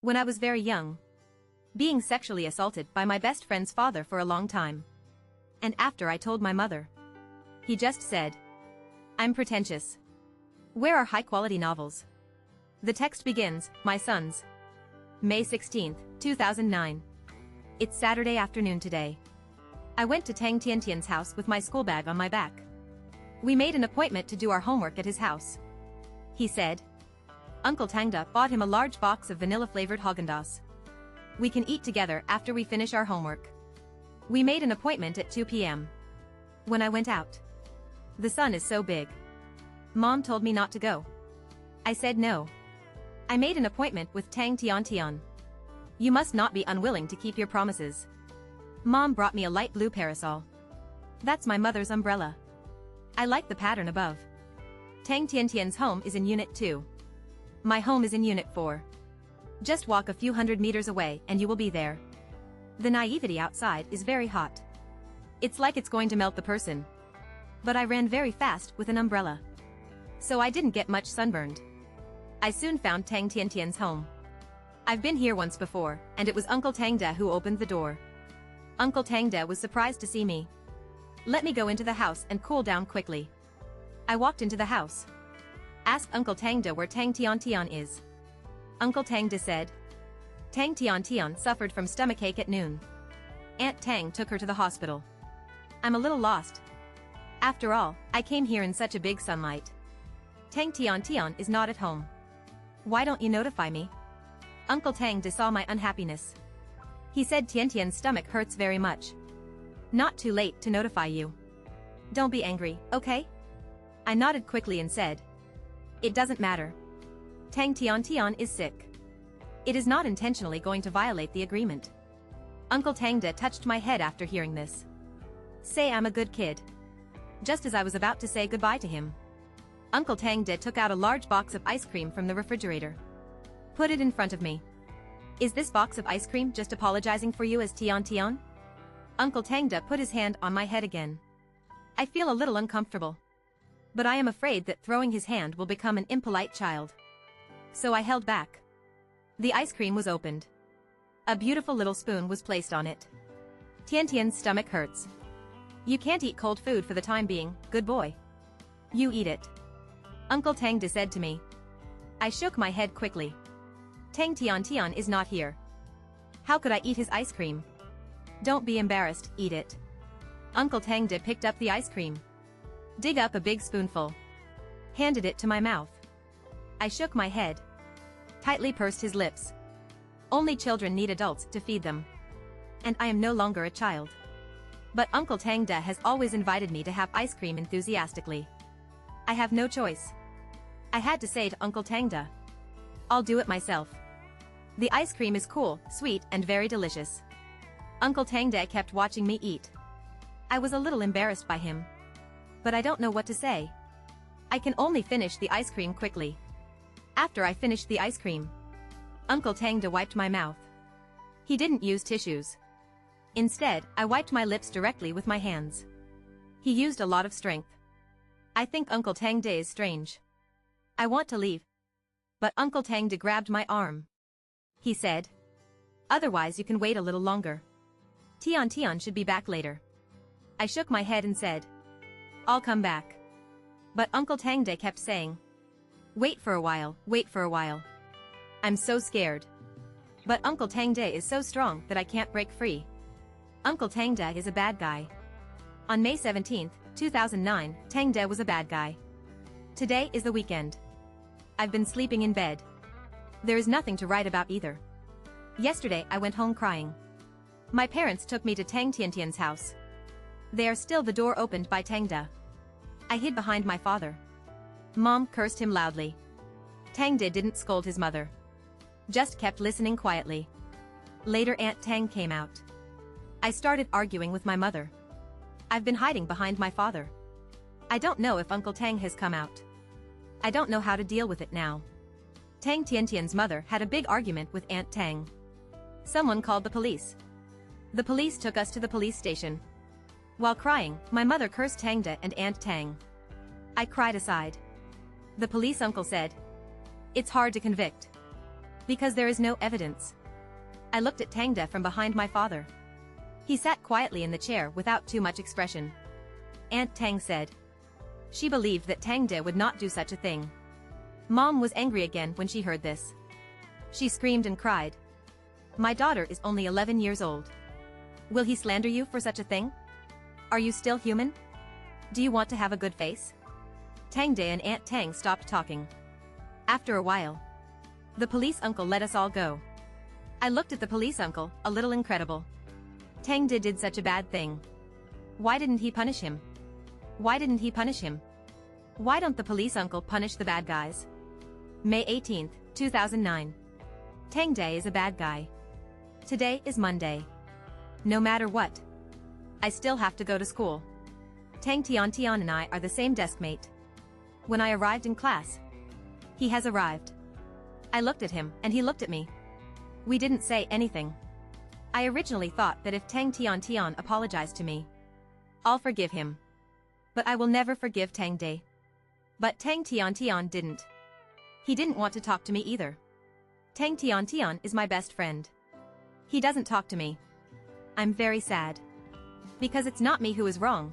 When I was very young, being sexually assaulted by my best friend's father for a long time. And after I told my mother, he just said, "I'm pretentious. Where are high-quality novels?" The text begins, "My sons. May 16, 2009. It's Saturday afternoon today. I went to Tang Tiantian's house with my school bag on my back. We made an appointment to do our homework at his house. He said, Uncle Tangda bought him a large box of vanilla-flavored Häagen-Dazs. We can eat together after we finish our homework. We made an appointment at 2 p.m. When I went out, the sun is so big. Mom told me not to go. I said no. I made an appointment with Tang Tiantian. You must not be unwilling to keep your promises. Mom brought me a light blue parasol. That's my mother's umbrella. I like the pattern above. Tang Tiantian's home is in Unit 2. My home is in Unit 4. Just walk a few hundred meters away and you will be there. The naivety outside is very hot. It's like it's going to melt the person. But I ran very fast with an umbrella. So I didn't get much sunburned. I soon found Tang Tiantian's home. I've been here once before, and it was Uncle Tangda who opened the door. Uncle Tangda was surprised to see me. Let me go into the house and cool down quickly. I walked into the house. Asked Uncle Tangda where Tang Tiantian is. Uncle Tangda said, Tang Tiantian suffered from stomachache at noon. Aunt Tang took her to the hospital. I'm a little lost. After all, I came here in such a big sunlight. Tang Tiantian is not at home. Why don't you notify me? Uncle Tangda saw my unhappiness. He said Tiantian's stomach hurts very much. Not too late to notify you. Don't be angry, okay? I nodded quickly and said, it doesn't matter. Tang Tiantian is sick. It is not intentionally going to violate the agreement. Uncle Tangda touched my head after hearing this. Say I'm a good kid. Just as I was about to say goodbye to him, Uncle Tangda took out a large box of ice cream from the refrigerator. Put it in front of me. Is this box of ice cream just apologizing for you as Tiantian? Uncle Tangda put his hand on my head again. I feel a little uncomfortable. But I am afraid that throwing his hand will become an impolite child. So I held back. The ice cream was opened. A beautiful little spoon was placed on it. Tiantian's stomach hurts. You can't eat cold food for the time being, good boy. You eat it. Uncle Tangda said to me. I shook my head quickly. Tang Tiantian is not here. How could I eat his ice cream? Don't be embarrassed, eat it. Uncle Tangda picked up the ice cream. Dig up a big spoonful. Handed it to my mouth. I shook my head. Tightly pursed his lips. Only children need adults to feed them. And I am no longer a child. But Uncle Tangda has always invited me to have ice cream enthusiastically. I have no choice. I had to say to Uncle Tangda, I'll do it myself. The ice cream is cool, sweet, and very delicious. Uncle Tangda kept watching me eat. I was a little embarrassed by him. But I don't know what to say. I can only finish the ice cream quickly. After I finished the ice cream, Uncle Tangda wiped my mouth. He didn't use tissues. Instead, I wiped my lips directly with my hands. He used a lot of strength. I think Uncle Tangda is strange. I want to leave. But Uncle Tangda grabbed my arm. He said, otherwise you can wait a little longer. Tiantian should be back later. I shook my head and said, I'll come back. But Uncle Tangda kept saying, wait for a while, wait for a while. I'm so scared. But Uncle Tangda is so strong that I can't break free. Uncle Tangda is a bad guy. On May 17, 2009, Tangda was a bad guy. Today is the weekend. I've been sleeping in bed. There is nothing to write about either. Yesterday I went home crying. My parents took me to Tang Tiantian's house. They are still the door opened by Tangda. I hid behind my father. Mom cursed him loudly. Tangda didn't scold his mother. Just kept listening quietly. Later Aunt Tang came out. I started arguing with my mother. I've been hiding behind my father. I don't know if Uncle Tang has come out. I don't know how to deal with it now. Tang Tiantian's mother had a big argument with Aunt Tang. Someone called the police. The police took us to the police station. While crying, my mother cursed Tangda and Aunt Tang. I cried aside. The police uncle said, it's hard to convict. Because there is no evidence. I looked at Tangda from behind my father. He sat quietly in the chair without too much expression. Aunt Tang said. She believed that Tangda would not do such a thing. Mom was angry again when she heard this. She screamed and cried. My daughter is only 11 years old. Will he slander you for such a thing? Are you still human? Do you want to have a good face? Tangda and Aunt Tang stopped talking. After a while, the police uncle let us all go. I looked at the police uncle, a little incredible. Tangda did such a bad thing. Why didn't he punish him? Why didn't he punish him? Why don't the police uncle punish the bad guys? May 18, 2009. Tangda is a bad guy. Today is Monday. No matter what, I still have to go to school. Tang Tian and I are the same desk mate. When I arrived in class, he has arrived. I looked at him and he looked at me. We didn't say anything. I originally thought that if Tang Tian apologized to me, I'll forgive him. But I will never forgive Tangda. But Tang Tian didn't. He didn't want to talk to me either. Tang Tian is my best friend. He doesn't talk to me. I'm very sad. Because it's not me who is wrong.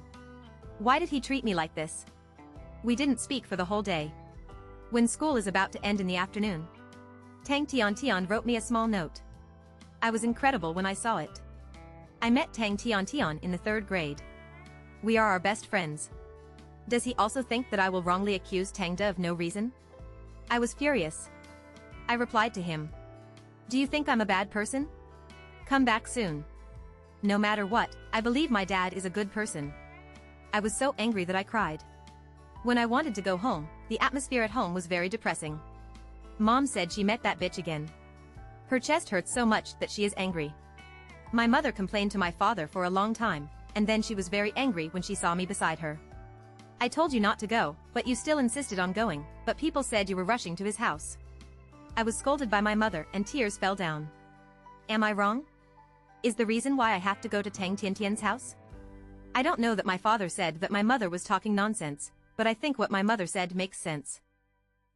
Why did he treat me like this? We didn't speak for the whole day. When school is about to end in the afternoon, Tang Tian wrote me a small note. I was incredible when I saw it. I met Tang Tian in the 3rd grade. We are our best friends. Does he also think that I will wrongly accuse Tangda of no reason? I was furious. I replied to him. Do you think I'm a bad person? Come back soon. No matter what, I believe my dad is a good person. I was so angry that I cried. When I wanted to go home, the atmosphere at home was very depressing. Mom said she met that bitch again. Her chest hurts so much that she is angry. My mother complained to my father for a long time, and then she was very angry when she saw me beside her. I told you not to go, but you still insisted on going, but people said you were rushing to his house. I was scolded by my mother and tears fell down. Am I wrong? Is the reason why I have to go to Tang Tian's house? I don't know that my father said that my mother was talking nonsense, but I think what my mother said makes sense.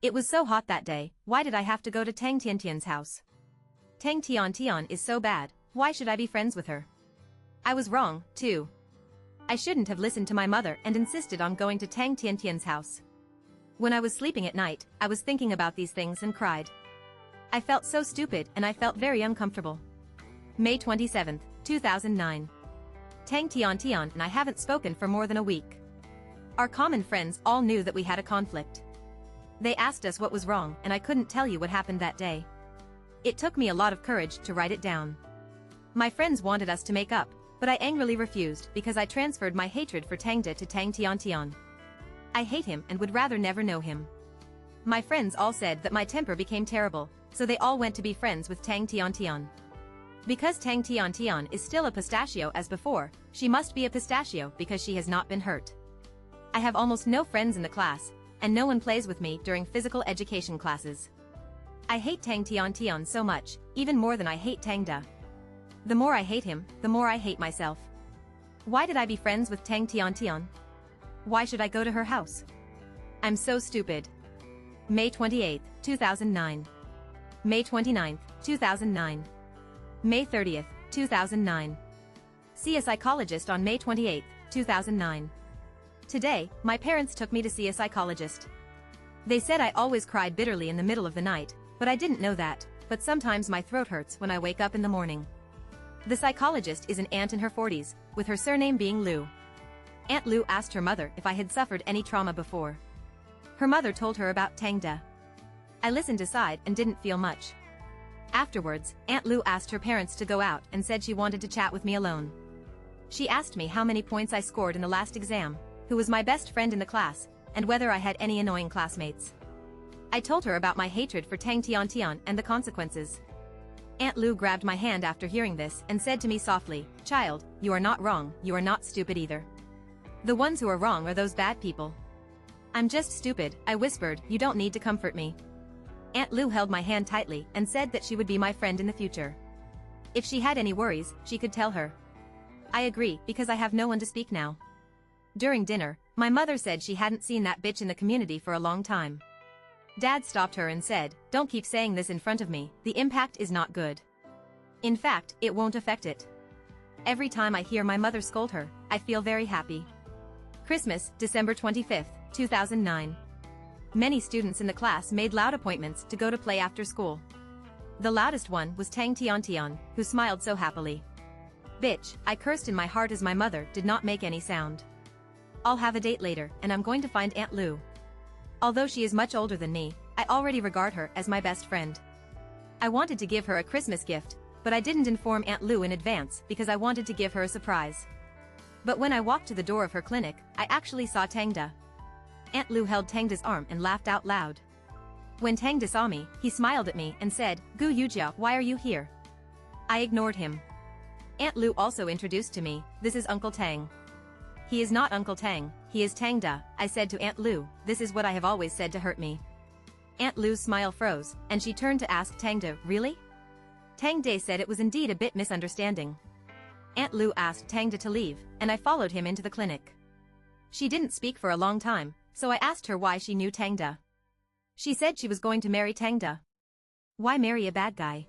It was so hot that day, why did I have to go to Tang Tian's house? Tang Tian is so bad, why should I be friends with her? I was wrong, too. I shouldn't have listened to my mother and insisted on going to Tang Tian's house. When I was sleeping at night, I was thinking about these things and cried. I felt so stupid and I felt very uncomfortable. May 27, 2009. Tang Tian and I haven't spoken for more than a week. Our common friends all knew that we had a conflict. They asked us what was wrong and I couldn't tell you what happened that day. It took me a lot of courage to write it down. My friends wanted us to make up, but I angrily refused because I transferred my hatred for Tangda to Tang Tian. I hate him and would rather never know him. My friends all said that my temper became terrible, so they all went to be friends with Tang Tian. Because Tang Tian is still a pistachio as before, she must be a pistachio because she has not been hurt. I have almost no friends in the class, and no one plays with me during physical education classes. I hate Tang Tian so much, even more than I hate Tangda. The more I hate him, the more I hate myself. Why did I be friends with Tang Tian? Why should I go to her house? I'm so stupid. May 28, 2009. May 29, 2009. May 30, 2009. See a psychologist on May 28, 2009. Today, my parents took me to see a psychologist. They said I always cried bitterly in the middle of the night, but I didn't know that, but sometimes my throat hurts when I wake up in the morning. The psychologist is an aunt in her 40s, with her surname being Liu. Aunt Liu asked her mother if I had suffered any trauma before. Her mother told her about Tangda. I listened aside and didn't feel much. Afterwards, Aunt Liu asked her parents to go out and said she wanted to chat with me alone. She asked me how many points I scored in the last exam, who was my best friend in the class, and whether I had any annoying classmates. I told her about my hatred for Tang Tian and the consequences. Aunt Liu grabbed my hand after hearing this and said to me softly, "Child, you are not wrong, you are not stupid either. The ones who are wrong are those bad people." "I'm just stupid," I whispered, "you don't need to comfort me." Aunt Liu held my hand tightly and said that she would be my friend in the future. If she had any worries, she could tell her. I agree because I have no one to speak now. During dinner, my mother said she hadn't seen that bitch in the community for a long time. Dad stopped her and said, "Don't keep saying this in front of me, the impact is not good. In fact, it won't affect it." Every time I hear my mother scold her, I feel very happy. Christmas, December 25, 2009. Many students in the class made loud appointments to go to play after school. The loudest one was Tang Tiantian, who smiled so happily. "Bitch," I cursed in my heart as my mother did not make any sound. "I'll have a date later, and I'm going to find Aunt Lu." Although she is much older than me, I already regard her as my best friend. I wanted to give her a Christmas gift, but I didn't inform Aunt Lu in advance because I wanted to give her a surprise. But when I walked to the door of her clinic, I actually saw Tangda. Aunt Lu held Tangda's arm and laughed out loud. When Tangda saw me, he smiled at me and said, "Gu Yujia, why are you here?" I ignored him. Aunt Lu also introduced to me, "This is Uncle Tang." "He is not Uncle Tang, he is Tangda," I said to Aunt Lu. This is what I have always said to hurt me. Aunt Lu's smile froze, and she turned to ask Tangda, "Really?" Tangda said it was indeed a bit misunderstanding. Aunt Lu asked Tangda to leave, and I followed him into the clinic. She didn't speak for a long time, so I asked her why she knew Tangda. She said she was going to marry Tangda. Why marry a bad guy?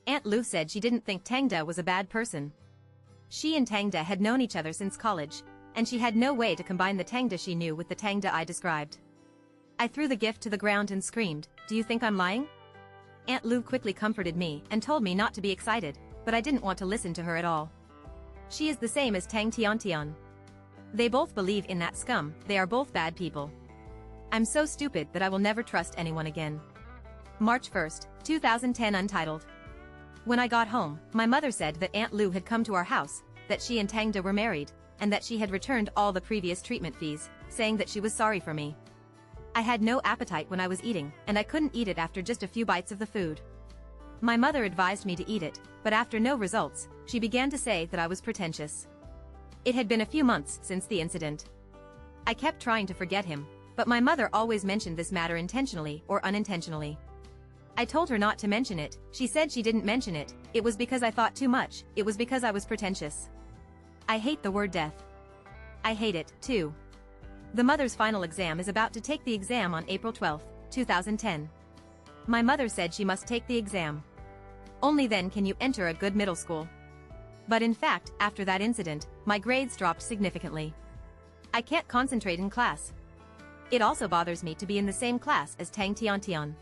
Aunt Lu said she didn't think Tangda was a bad person. She and Tangda had known each other since college, and she had no way to combine the Tangda she knew with the Tangda I described. I threw the gift to the ground and screamed, "Do you think I'm lying?" Aunt Lu quickly comforted me and told me not to be excited, but I didn't want to listen to her at all. She is the same as Tang Tiantian. They both believe in that scum, they are both bad people. I'm so stupid that I will never trust anyone again. March 1, 2010 Untitled. When I got home, my mother said that Aunt Lu had come to our house, that she and Tangda were married, and that she had returned all the previous treatment fees, saying that she was sorry for me. I had no appetite when I was eating, and I couldn't eat it after just a few bites of the food. My mother advised me to eat it, but after no results, she began to say that I was pretentious. It had been a few months since the incident. I kept trying to forget him, but my mother always mentioned this matter intentionally or unintentionally. I told her not to mention it, she said she didn't mention it, it was because I thought too much, it was because I was pretentious. I hate the word death. I hate it, too. The mother's final exam is about to take the exam on April 12, 2010. My mother said she must take the exam. Only then can you enter a good middle school. But in fact, after that incident, my grades dropped significantly. I can't concentrate in class. It also bothers me to be in the same class as Tang Tiantian.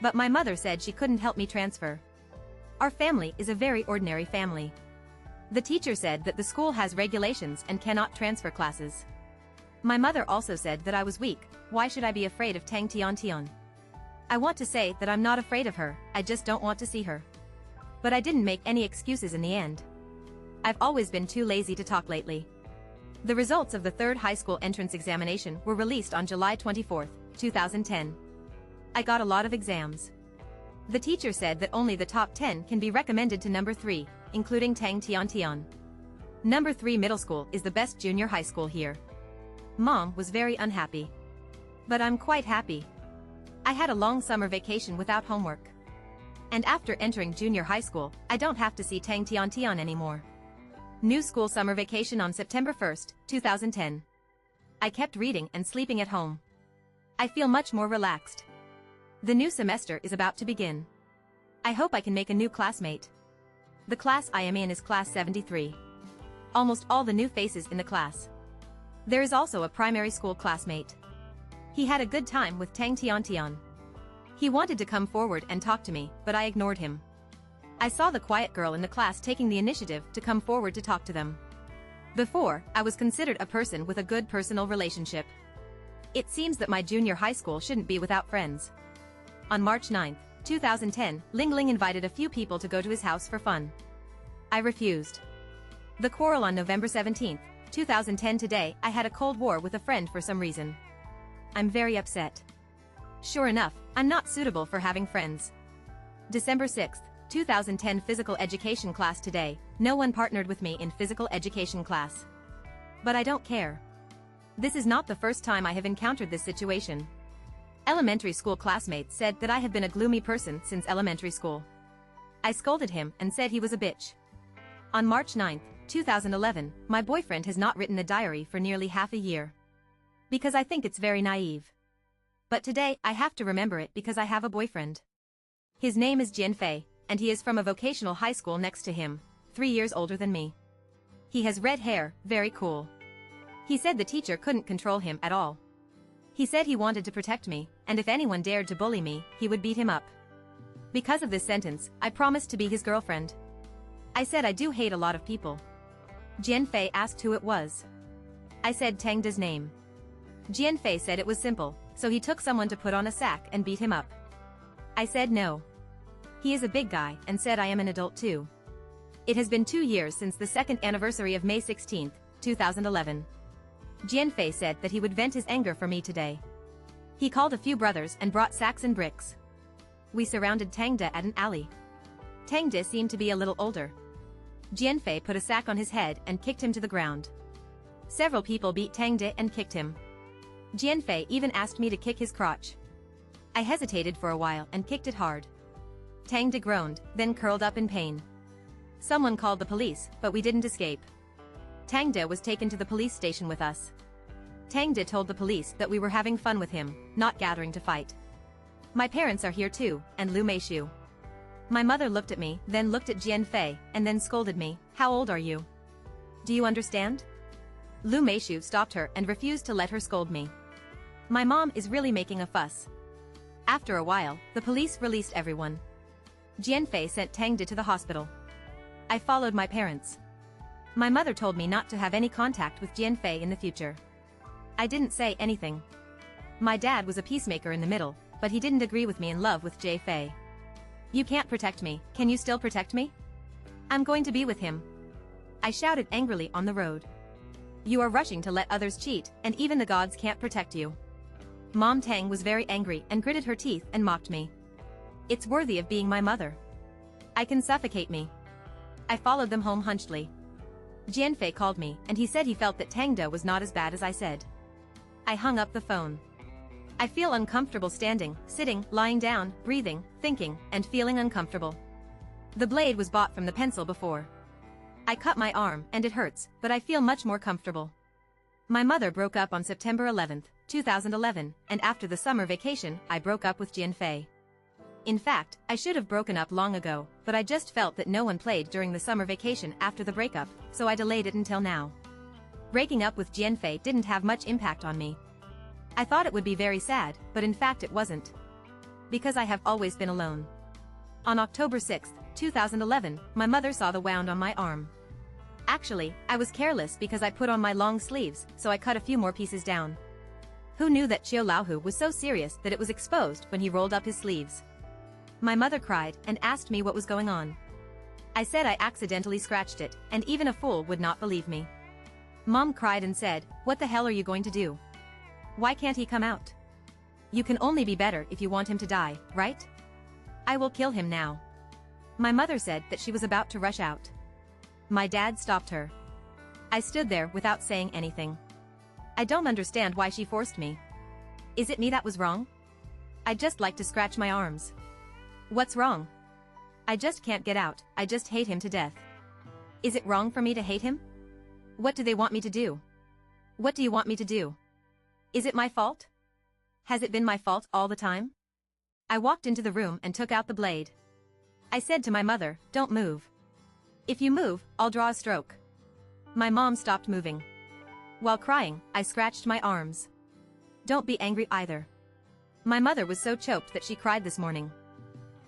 But my mother said she couldn't help me transfer. Our family is a very ordinary family. The teacher said that the school has regulations and cannot transfer classes. My mother also said that I was weak, why should I be afraid of Tang Tiantian? I want to say that I'm not afraid of her, I just don't want to see her. But I didn't make any excuses in the end. I've always been too lazy to talk lately. The results of the third high school entrance examination were released on July 24, 2010. I got a lot of exams. The teacher said that only the top 10 can be recommended to number 3, including Tang Tiantian. Number 3 middle school is the best junior high school here. Mom was very unhappy. But I'm quite happy. I had a long summer vacation without homework. And after entering junior high school, I don't have to see Tang Tiantian anymore. New school summer vacation on September 1, 2010. I kept reading and sleeping at home. I feel much more relaxed. The new semester is about to begin. I hope I can make a new classmate. The class I am in is class 73. Almost all the new faces in the class. There is also a primary school classmate. He had a good time with Tang Tiantian. He wanted to come forward and talk to me, but I ignored him. I saw the quiet girl in the class taking the initiative to come forward to talk to them. Before, I was considered a person with a good personal relationship. It seems that my junior high school shouldn't be without friends. On March 9, 2010, Ling Ling invited a few people to go to his house for fun. I refused. The quarrel on November 17, 2010 today, I had a cold war with a friend for some reason. I'm very upset. Sure enough, I'm not suitable for having friends. December 6, 2010 physical education class today, no one partnered with me in physical education class. But I don't care. This is not the first time I have encountered this situation. Elementary school classmates said that I have been a gloomy person since elementary school. I scolded him and said he was a bitch. On March 9, 2011, my boyfriend has not written a diary for nearly half a year. Because I think it's very naive. But today I have to remember it because I have a boyfriend. His name is Jianfei, and he is from a vocational high school next to him, 3 years older than me. He has red hair, very cool. He said the teacher couldn't control him at all. He said he wanted to protect me, and if anyone dared to bully me, he would beat him up. Because of this sentence, I promised to be his girlfriend. I said I do hate a lot of people. Jianfei asked who it was. I said Tangda's name. Jianfei said it was simple, so he took someone to put on a sack and beat him up. I said no. He is a big guy and said I am an adult too. It has been 2 years since the second anniversary of May 16, 2011. Jianfei said that he would vent his anger for me today. He called a few brothers and brought sacks and bricks. We surrounded Tangda at an alley. Tangda seemed to be a little older. Jianfei put a sack on his head and kicked him to the ground. Several people beat Tangda and kicked him. Jianfei even asked me to kick his crotch. I hesitated for a while and kicked it hard. Tangda groaned, then curled up in pain. Someone called the police, but we didn't escape. Tangda was taken to the police station with us. Tangda told the police that we were having fun with him, not gathering to fight. My parents are here too, and Lu Meishu. My mother looked at me, then looked at Jianfei, and then scolded me, "How old are you? Do you understand?" Lu Meishu stopped her and refused to let her scold me. My mom is really making a fuss. After a while, the police released everyone. Jianfei sent Tangda to the hospital. I followed my parents. My mother told me not to have any contact with Jianfei in the future. I didn't say anything. My dad was a peacemaker in the middle, but he didn't agree with me in love with Jianfei. "You can't protect me, can you still protect me? I'm going to be with him." I shouted angrily on the road. "You are rushing to let others cheat, and even the gods can't protect you." Mom Tang was very angry and gritted her teeth and mocked me. "It's worthy of being my mother. I can suffocate me." I followed them home hunchedly. Jianfei called me, and he said he felt that Tangda was not as bad as I said. I hung up the phone. I feel uncomfortable standing, sitting, lying down, breathing, thinking, and feeling uncomfortable. The blade was bought from the pencil before. I cut my arm, and it hurts, but I feel much more comfortable. My mother broke up on September 11, 2011, and after the summer vacation, I broke up with Jianfei. In fact, I should have broken up long ago, but I just felt that no one played during the summer vacation after the breakup, so I delayed it until now. Breaking up with Jianfei didn't have much impact on me. I thought it would be very sad, but in fact it wasn't. Because I have always been alone. On October 6, 2011, my mother saw the wound on my arm. Actually, I was careless because I put on my long sleeves, so I cut a few more pieces down. Who knew that Qiu Laohu was so serious that it was exposed when he rolled up his sleeves? My mother cried and asked me what was going on. I said I accidentally scratched it, and even a fool would not believe me. Mom cried and said, "What the hell are you going to do? Why can't he come out? You can only be better if you want him to die, right? I will kill him now." My mother said that she was about to rush out. My dad stopped her. I stood there without saying anything. I don't understand why she forced me. Is it me that was wrong? I'd just like to scratch my arms. What's wrong? I just can't get out, I just hate him to death. Is it wrong for me to hate him? What do they want me to do? What do you want me to do? Is it my fault? Has it been my fault all the time? I walked into the room and took out the blade. I said to my mother, "Don't move. If you move, I'll draw a stroke." My mom stopped moving. While crying, I scratched my arms. Don't be angry either. My mother was so choked that she cried this morning.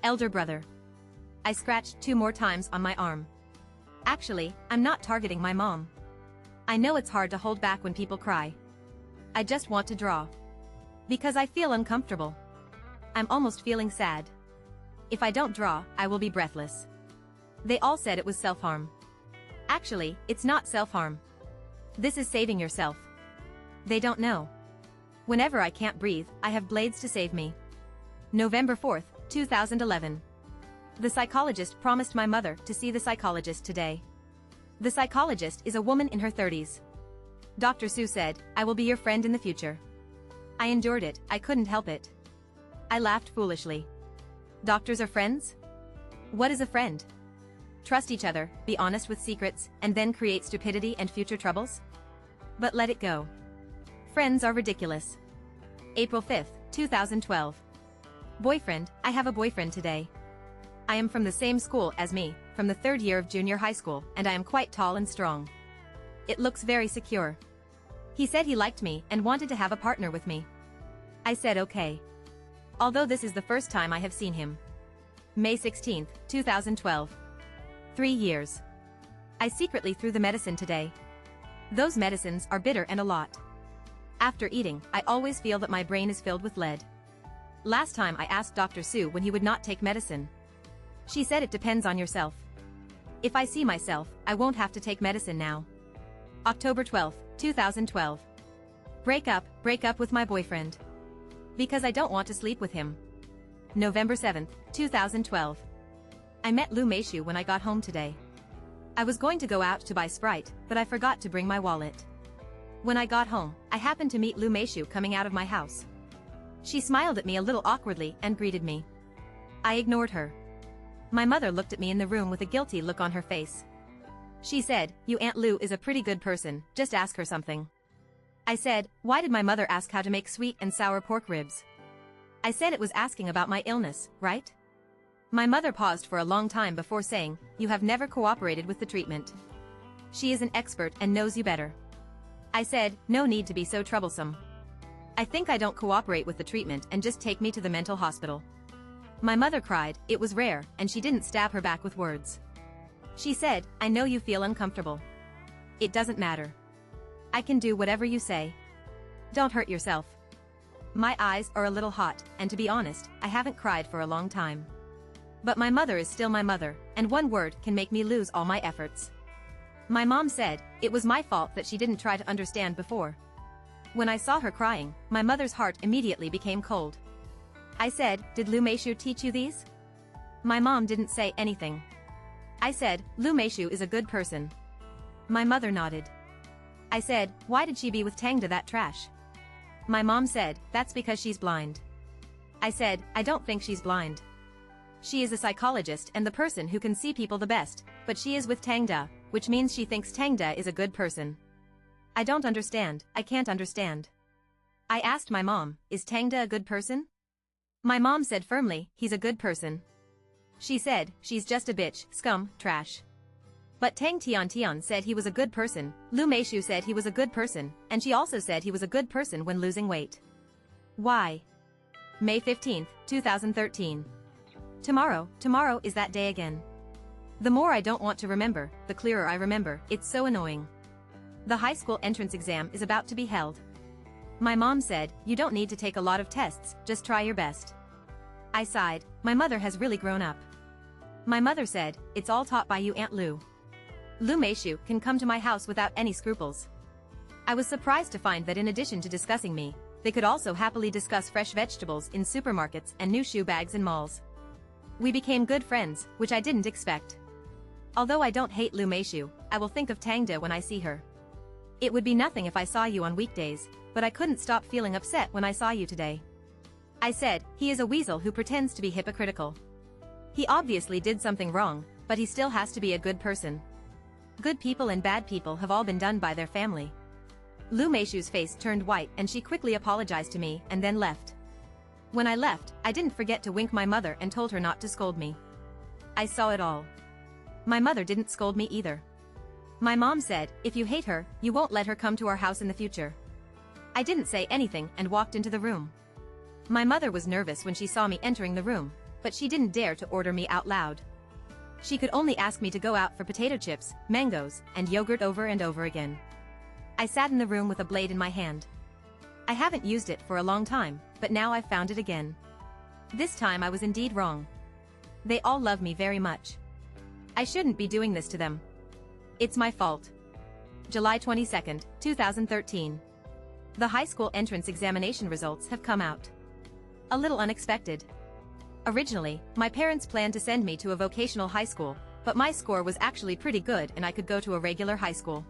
Elder brother. I scratched 2 more times on my arm. Actually, I'm not targeting my mom. I know it's hard to hold back when people cry. I just want to draw. Because I feel uncomfortable. I'm almost feeling sad. If I don't draw, I will be breathless. They all said it was self-harm. Actually, it's not self-harm. This is saving yourself. They don't know. Whenever I can't breathe, I have blades to save me. November 4th, 2011. The psychologist promised my mother to see the psychologist today. The psychologist is a woman in her 30s. Dr. Su said, "I will be your friend in the future." I endured it, I couldn't help it. I laughed foolishly. Doctors are friends? What is a friend? Trust each other, be honest with secrets, and then create stupidity and future troubles? But let it go. Friends are ridiculous. April 5th, 2012. Boyfriend, I have a boyfriend today. I am from the same school as me, from the 3rd year of junior high school, and I am quite tall and strong. It looks very secure. He said he liked me and wanted to have a partner with me. I said okay. Although this is the first time I have seen him. May 16, 2012. 3 years. I secretly threw the medicine today. Those medicines are bitter and a lot. After eating, I always feel that my brain is filled with lead. Last time I asked Dr. Sue when he would not take medicine. She said it depends on yourself. If I see myself, I won't have to take medicine now. October 12, 2012. Break up with my boyfriend. Because I don't want to sleep with him. November 7, 2012. I met Lu Meishu when I got home today. I was going to go out to buy Sprite, but I forgot to bring my wallet. When I got home, I happened to meet Lu Meishu coming out of my house. She smiled at me a little awkwardly and greeted me. I ignored her. My mother looked at me in the room with a guilty look on her face. She said, "Your Aunt Lu is a pretty good person, just ask her something." I said, "Why did my mother ask how to make sweet and sour pork ribs?" I said it was asking about my illness, right? My mother paused for a long time before saying, "You have never cooperated with the treatment. She is an expert and knows you better." I said, "No need to be so troublesome. I think I don't cooperate with the treatment and just take me to the mental hospital." My mother cried, it was rare, and she didn't stab her back with words. She said, "I know you feel uncomfortable. It doesn't matter. I can do whatever you say. Don't hurt yourself." My eyes are a little hot, and to be honest, I haven't cried for a long time. But my mother is still my mother, and one word can make me lose all my efforts. My mom said, it was my fault that she didn't try to understand before. When I saw her crying, my mother's heart immediately became cold. I said, "Did Lu Meishu teach you these?" My mom didn't say anything. I said, "Lu Meishu is a good person." My mother nodded. I said, "Why did she be with Tangda, that trash?" My mom said, "That's because she's blind." I said, "I don't think she's blind. She is a psychologist and the person who can see people the best, but she is with Tangda, which means she thinks Tangda is a good person. I don't understand, I can't understand." I asked my mom, "Is Tangda a good person?" My mom said firmly, "He's a good person." She said, "She's just a bitch, scum, trash." But Tang Tian said he was a good person, Lu Meishu said he was a good person, and she also said he was a good person when losing weight. Why? May 15, 2013. Tomorrow is that day again. The more I don't want to remember, the clearer I remember, it's so annoying. The high school entrance exam is about to be held. My mom said, "You don't need to take a lot of tests, just try your best." I sighed, my mother has really grown up. My mother said, "It's all taught by you, Aunt Lu. Lu Meishu can come to my house without any scruples." I was surprised to find that in addition to discussing me, they could also happily discuss fresh vegetables in supermarkets and new shoe bags in malls. We became good friends, which I didn't expect. Although I don't hate Lu Meishu, I will think of Tangda when I see her. It would be nothing if I saw you on weekdays, but I couldn't stop feeling upset when I saw you today. I said, "He is a weasel who pretends to be hypocritical. He obviously did something wrong, but he still has to be a good person. Good people and bad people have all been done by their family." Lu Meishu's face turned white and she quickly apologized to me and then left. When I left, I didn't forget to wink my mother and told her not to scold me. I saw it all. My mother didn't scold me either. My mom said, "If you hate her, you won't let her come to our house in the future." I didn't say anything and walked into the room. My mother was nervous when she saw me entering the room, but she didn't dare to order me out loud. She could only ask me to go out for potato chips, mangoes, and yogurt over and over again. I sat in the room with a blade in my hand. I haven't used it for a long time, but now I've found it again. This time I was indeed wrong. They all love me very much. I shouldn't be doing this to them. It's my fault. July 22, 2013. The high school entrance examination results have come out. A little unexpected. Originally, my parents planned to send me to a vocational high school, but my score was actually pretty good and I could go to a regular high school.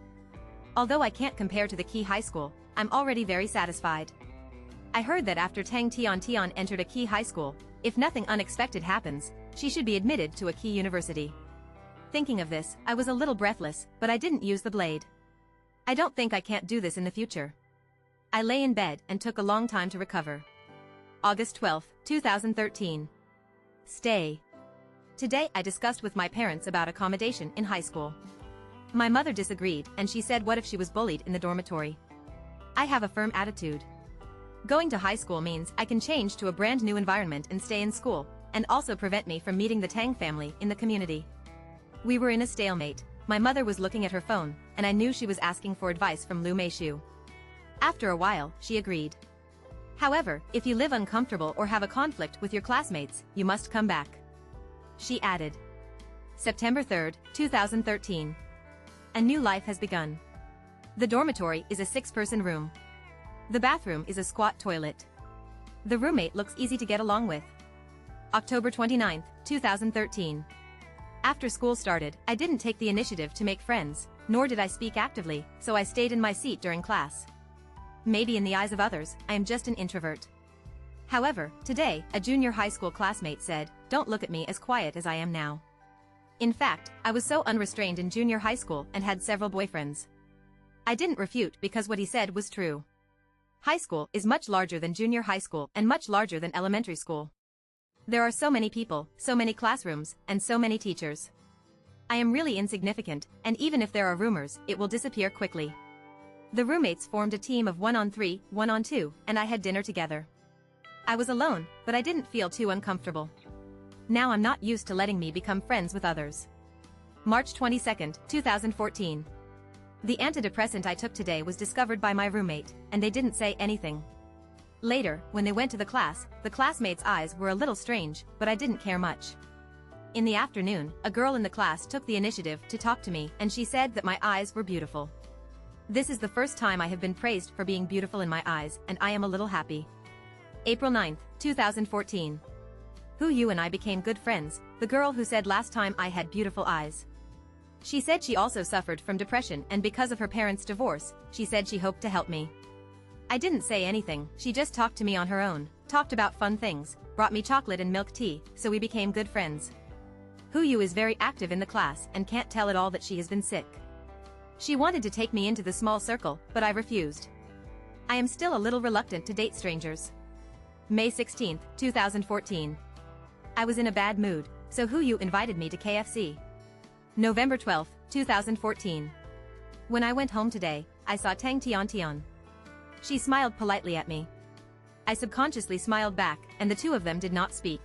Although I can't compare to the Key High School, I'm already very satisfied. I heard that after Tang Tian entered a Key High School, if nothing unexpected happens, she should be admitted to a Key University. Thinking of this, I was a little breathless, but I didn't use the blade. I don't think I can't do this in the future. I lay in bed and took a long time to recover. August 12, 2013. Stay. Today I discussed with my parents about accommodation in high school. My mother disagreed and she said what if she was bullied in the dormitory. I have a firm attitude. Going to high school means I can change to a brand new environment and stay in school, and also prevent me from meeting the Tang family in the community. We were in a stalemate. My mother was looking at her phone, and I knew she was asking for advice from Lu Meishu. After a while, she agreed. However, if you live uncomfortable or have a conflict with your classmates, you must come back. She added. September 3, 2013. A new life has begun. The dormitory is a 6-person room. The bathroom is a squat toilet. The roommate looks easy to get along with. October 29, 2013. After school started, I didn't take the initiative to make friends, nor did I speak actively, so I stayed in my seat during class. Maybe in the eyes of others, I am just an introvert. However, today, a junior high school classmate said, "Don't look at me as quiet as I am now." In fact, I was so unrestrained in junior high school and had several boyfriends. I didn't refute because what he said was true. High school is much larger than junior high school and much larger than elementary school. There are so many people, so many classrooms, and so many teachers. I am really insignificant, and even if there are rumors, it will disappear quickly. The roommates formed a team of 1-on-3, 1-on-2, and I had dinner together. I was alone, but I didn't feel too uncomfortable. Now I'm not used to letting me become friends with others. March 22, 2014. The antidepressant I took today was discovered by my roommate, and they didn't say anything. Later, when they went to the classmates' eyes were a little strange, but I didn't care much. In the afternoon, a girl in the class took the initiative to talk to me and she said that my eyes were beautiful. This is the first time I have been praised for being beautiful in my eyes, and I am a little happy. April 9, 2014. Hu Yu and I became good friends, the girl who said last time I had beautiful eyes. She said she also suffered from depression and because of her parents' divorce, she said she hoped to help me. I didn't say anything, she just talked to me on her own, talked about fun things, brought me chocolate and milk tea, so we became good friends. Hu Yu is very active in the class and can't tell at all that she has been sick. She wanted to take me into the small circle, but I refused. I am still a little reluctant to date strangers. May 16, 2014. I was in a bad mood, so Hu Yu invited me to KFC. November 12, 2014. When I went home today, I saw Tang Tian. She smiled politely at me. I subconsciously smiled back, and the two of them did not speak.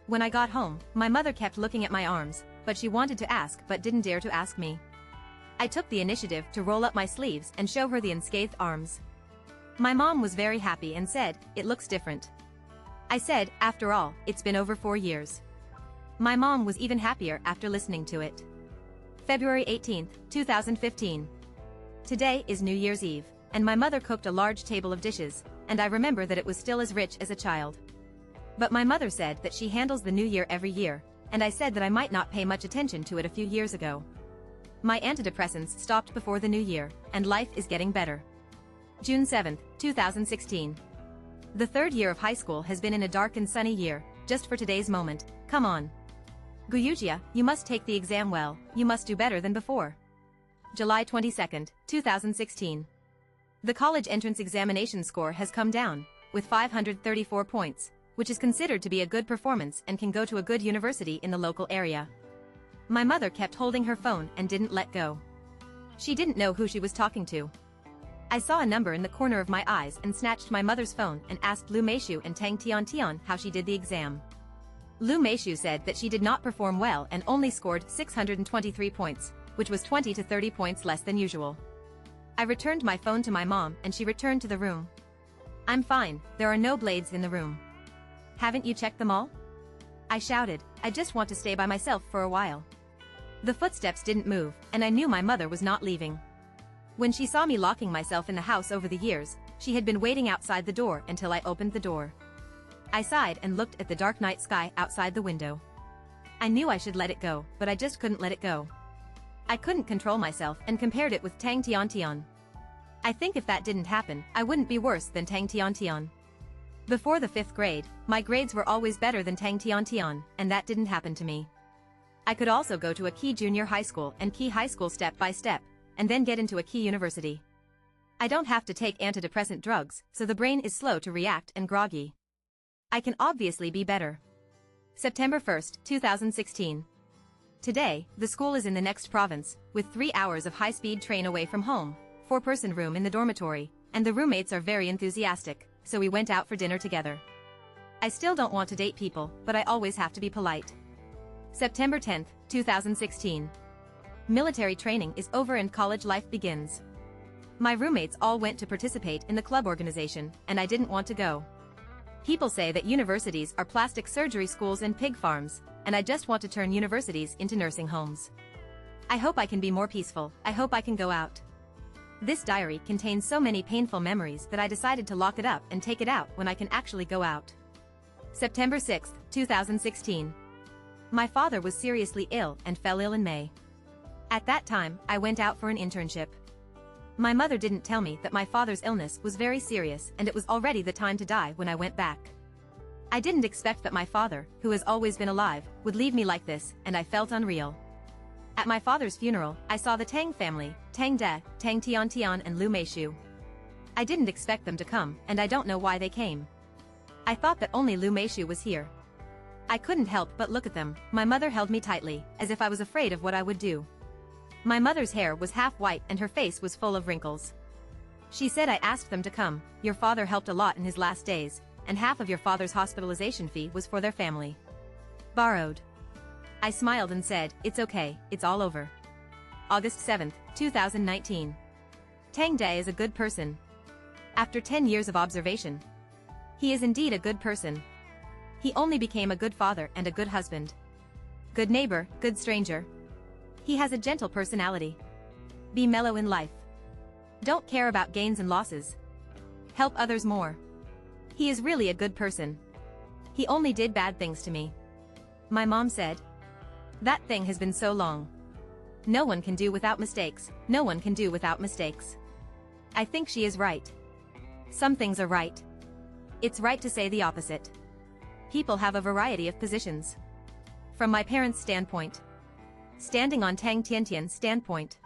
When I got home, my mother kept looking at my arms, but she wanted to ask but didn't dare to ask me. I took the initiative to roll up my sleeves and show her the unscathed arms. My mom was very happy and said, "It looks different." I said, "After all, it's been over 4 years." My mom was even happier after listening to it. February 18, 2015. Today is New Year's Eve, and my mother cooked a large table of dishes, and I remember that it was still as rich as a child. But my mother said that she handles the new year every year, and I said that I might not pay much attention to it a few years ago. My antidepressants stopped before the new year, and life is getting better. June 7, 2016. The 3rd year of high school has been in a dark and sunny year, just for today's moment, come on. Guyujia, you must take the exam well, you must do better than before. July 22, 2016. The college entrance examination score has come down, with 534 points, which is considered to be a good performance and can go to a good university in the local area. My mother kept holding her phone and didn't let go. She didn't know who she was talking to. I saw a number in the corner of my eyes and snatched my mother's phone and asked Lu Meishu and Tang Tian how she did the exam. Lu Meishu said that she did not perform well and only scored 623 points, which was 20 to 30 points less than usual. I returned my phone to my mom and she returned to the room. "I'm fine, there are no blades in the room." "Haven't you checked them all?" I shouted, "I just want to stay by myself for a while." The footsteps didn't move, and I knew my mother was not leaving. When she saw me locking myself in the house over the years, she had been waiting outside the door until I opened the door. I sighed and looked at the dark night sky outside the window. I knew I should let it go, but I just couldn't let it go. I couldn't control myself and compared it with Tang Tian. I think if that didn't happen, I wouldn't be worse than Tang Tian. Before the 5th grade, my grades were always better than Tang Tian, and that didn't happen to me. I could also go to a key junior high school and key high school step by step, and then get into a key university. I don't have to take antidepressant drugs, so the brain is slow to react and groggy. I can obviously be better. September 1st, 2016. Today, the school is in the next province, with 3 hours of high-speed train away from home, 4-person room in the dormitory, and the roommates are very enthusiastic, so we went out for dinner together. I still don't want to date people, but I always have to be polite. September 10th, 2016. Military training is over and college life begins. My roommates all went to participate in the club organization, and I didn't want to go. People say that universities are plastic surgery schools and pig farms, and I just want to turn universities into nursing homes. I hope I can be more peaceful. I hope I can go out. This diary contains so many painful memories that I decided to lock it up and take it out when I can actually go out. September 6th, 2016. My father was seriously ill and fell ill in May. At that time, I went out for an internship. My mother didn't tell me that my father's illness was very serious and it was already the time to die when I went back. I didn't expect that my father, who has always been alive, would leave me like this, and I felt unreal. At my father's funeral, I saw the Tang family, Tang De, Tang Tian Tian and Lu Meishu. I didn't expect them to come, and I don't know why they came. I thought that only Lu Meishu was here. I couldn't help but look at them. My mother held me tightly, as if I was afraid of what I would do. My mother's hair was half white and her face was full of wrinkles. She said I asked them to come. Your father helped a lot in his last days, and half of your father's hospitalization fee was for their family. Borrowed. I smiled and said, it's okay, it's all over. August 7th, 2019. Tang De is a good person. After 10 years of observation, he is indeed a good person. He only became a good father and a good husband. Good neighbor, good stranger. He has a gentle personality. Be mellow in life. Don't care about gains and losses. Help others more. He is really a good person. He only did bad things to me. My mom said. That thing has been so long. No one can do without mistakes. No one can do without mistakes. I think she is right. Some things are right. It's right to say the opposite. People have a variety of positions. From my parents' standpoint. Standing on Tang Tiantian's standpoint.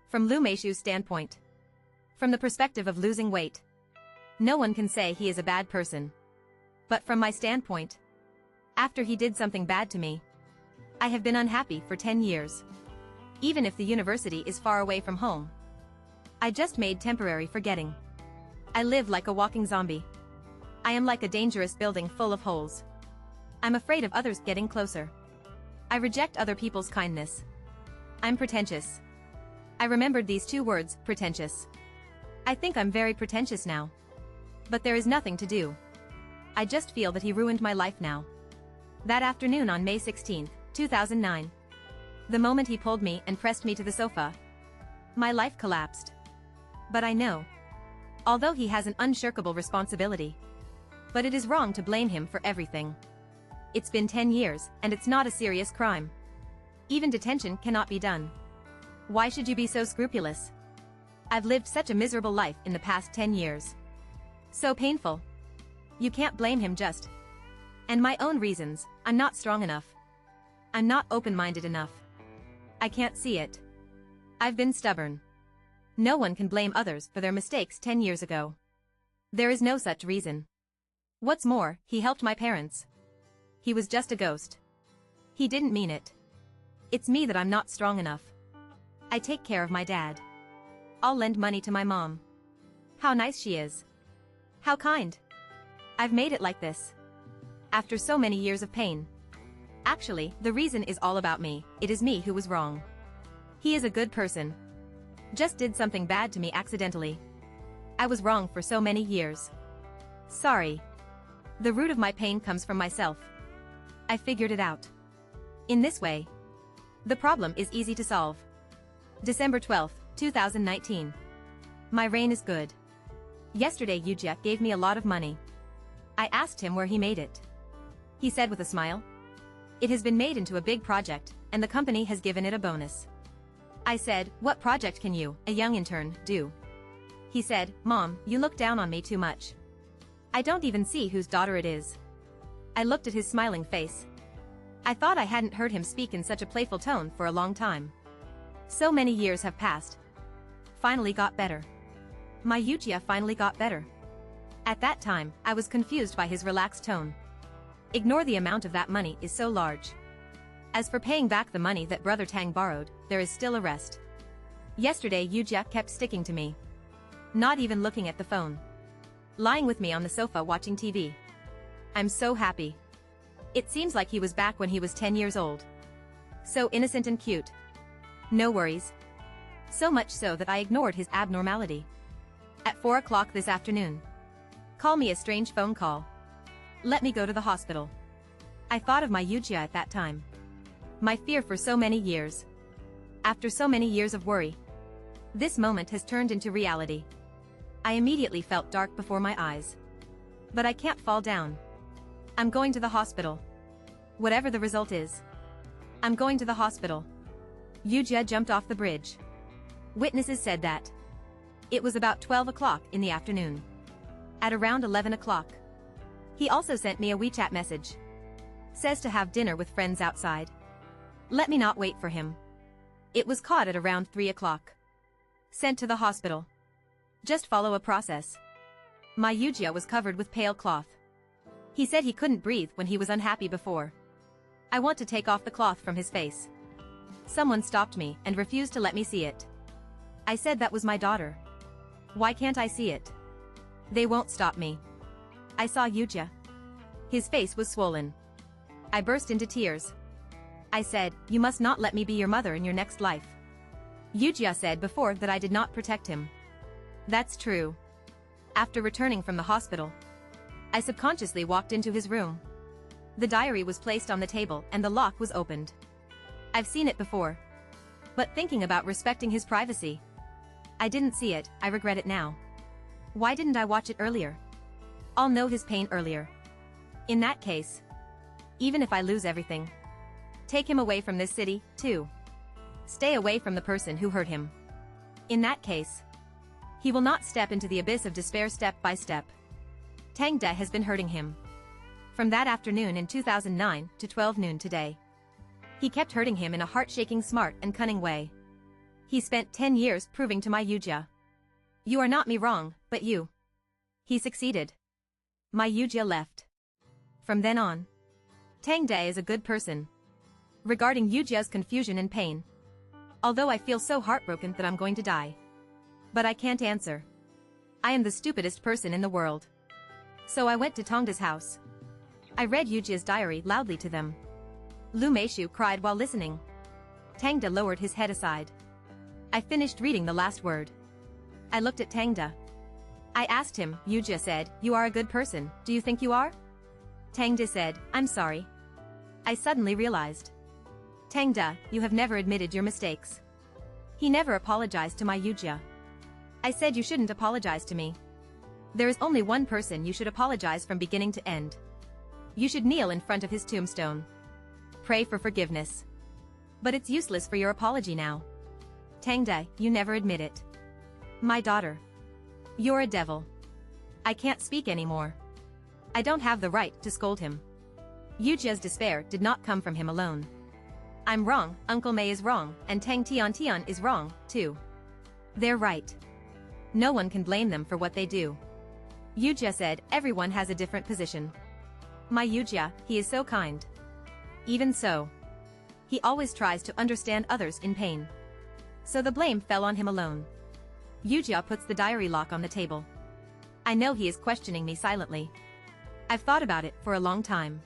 From Lu Meishu's standpoint. From the perspective of losing weight. No one can say he is a bad person. But from my standpoint. After he did something bad to me. I have been unhappy for 10 years. Even if the university is far away from home. I just made temporary forgetting. I live like a walking zombie. I am like a dangerous building full of holes. I'm afraid of others getting closer. I reject other people's kindness. I'm pretentious. I remembered these 2 words, pretentious. I think I'm very pretentious now. But there is nothing to do. I just feel that he ruined my life now. That afternoon on May 16, 2009. The moment he pulled me and pressed me to the sofa. My life collapsed. But I know. Although he has an unshirkable responsibility. But it is wrong to blame him for everything. It's been 10 years, and it's not a serious crime. Even detention cannot be done. Why should you be so scrupulous? I've lived such a miserable life in the past 10 years. So painful. You can't blame him just. And my own reasons, I'm not strong enough. I'm not open-minded enough. I can't see it. I've been stubborn. No one can blame others for their mistakes 10 years ago. There is no such reason. What's more, he helped my parents. He was just a ghost. He didn't mean it. It's me that I'm not strong enough. I take care of my dad. I'll lend money to my mom. How nice she is. How kind. I've made it like this. After so many years of pain. Actually, the reason is all about me. It is me who was wrong. He is a good person. Just did something bad to me accidentally. I was wrong for so many years. Sorry. The root of my pain comes from myself. I figured it out. In this way. The problem is easy to solve. December 12, 2019. My rain is good. Yesterday Yujia gave me a lot of money. I asked him where he made it. He said with a smile. It has been made into a big project, and the company has given it a bonus. I said, what project can you, a young intern, do? He said, Mom, you look down on me too much. I don't even see whose daughter it is. I looked at his smiling face. I thought I hadn't heard him speak in such a playful tone for a long time. So many years have passed. Finally got better. My Yujia finally got better. At that time, I was confused by his relaxed tone. Ignore the amount of that money is so large. As for paying back the money that Brother Tang borrowed, there is still a rest. Yesterday Yujia kept sticking to me. Not even looking at the phone. Lying with me on the sofa watching TV. I'm so happy. It seems like he was back when he was 10 years old. So innocent and cute. No worries. So much so that I ignored his abnormality. At 4 o'clock this afternoon. Call me a strange phone call. Let me go to the hospital. I thought of my Yujia at that time. My fear for so many years. After so many years of worry. This moment has turned into reality. I immediately felt dark before my eyes. But I can't fall down. I'm going to the hospital. Whatever the result is. I'm going to the hospital. Yujia jumped off the bridge. Witnesses said that. It was about 12 o'clock in the afternoon. At around 11 o'clock. He also sent me a WeChat message. Says to have dinner with friends outside. Let me not wait for him. It was caught at around 3 o'clock. Sent to the hospital. Just follow a process. My Yujia was covered with pale cloth. He said he couldn't breathe when he was unhappy before. I want to take off the cloth from his face. Someone stopped me and refused to let me see it. I said that was my daughter. Why can't I see it? They won't stop me. I saw Yujia. His face was swollen. I burst into tears. I said, you must not let me be your mother in your next life. Yujia said before that I did not protect him. That's true. After returning from the hospital, I subconsciously walked into his room. The diary was placed on the table and the lock was opened. I've seen it before. But thinking about respecting his privacy, I didn't see it, I regret it now. Why didn't I watch it earlier? I'll know his pain earlier. In that case, even if I lose everything, take him away from this city, too. Stay away from the person who hurt him. In that case, he will not step into the abyss of despair step by step. Tang De has been hurting him. From that afternoon in 2009 to 12 noon today. He kept hurting him in a heart-shaking smart and cunning way. He spent 10 years proving to my Yujia. You are not me wrong, but you. He succeeded. My Yujia left. From then on, Tang De is a good person. Regarding Yujia's confusion and pain. Although I feel so heartbroken that I'm going to die. But I can't answer. I am the stupidest person in the world. So I went to Tongda's house. I read Yujia's diary loudly to them. Lu Meishu cried while listening. Tangda lowered his head aside. I finished reading the last word. I looked at Tangda. I asked him, Yujia said, you are a good person, do you think you are? Tangda said, I'm sorry. I suddenly realized. Tangda, you have never admitted your mistakes. He never apologized to my Yujia. I said you shouldn't apologize to me. There is only one person you should apologize from beginning to end. You should kneel in front of his tombstone. Pray for forgiveness. But it's useless for your apology now. Tangda, you never admit it. My daughter. You're a devil. I can't speak anymore. I don't have the right to scold him. Yujia's despair did not come from him alone. I'm wrong, Uncle Mei is wrong, and Tang Tian is wrong, too. They're right. No one can blame them for what they do. Yujia said, everyone has a different position. My Yujia, he is so kind. Even so, he always tries to understand others in pain. So the blame fell on him alone. Yujia puts the diary lock on the table. I know he is questioning me silently. I've thought about it for a long time.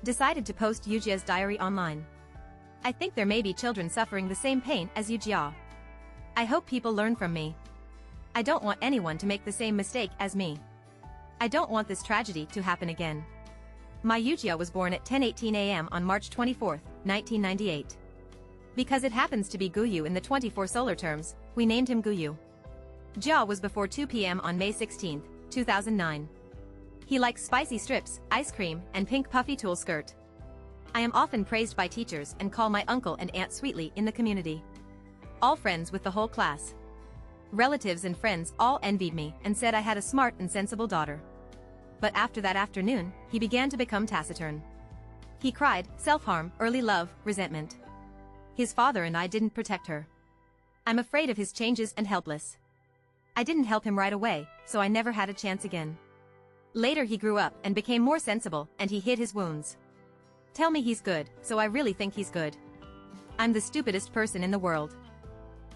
Decided to post Yujia's diary online. I think there may be children suffering the same pain as Yujia. I hope people learn from me. I don't want anyone to make the same mistake as me. I don't want this tragedy to happen again. My Yujia was born at 10:18 a.m. on March 24, 1998. Because it happens to be Guyu in the 24 solar terms, we named him Guyu. Jia was before 2 p.m. on May 16, 2009. He likes spicy strips, ice cream, and pink puffy tulle skirt. I am often praised by teachers and call my uncle and aunt sweetly in the community. All friends with the whole class. Relatives and friends all envied me and said I had a smart and sensible daughter. But after that afternoon, he began to become taciturn. He cried, self-harm, early love, resentment. His father and I didn't protect her. I'm afraid of his changes and helpless. I didn't help him right away, so I never had a chance again. Later he grew up and became more sensible, and he hid his wounds. Tell me he's good, so I really think he's good. I'm the stupidest person in the world.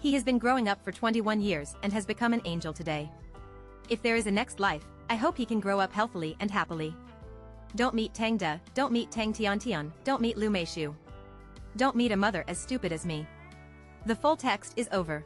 He has been growing up for 21 years and has become an angel today. If there is a next life, I hope he can grow up healthily and happily. Don't meet Tang De, don't meet Tang Tiantian, don't meet Lu Meishu. Don't meet a mother as stupid as me. The full text is over.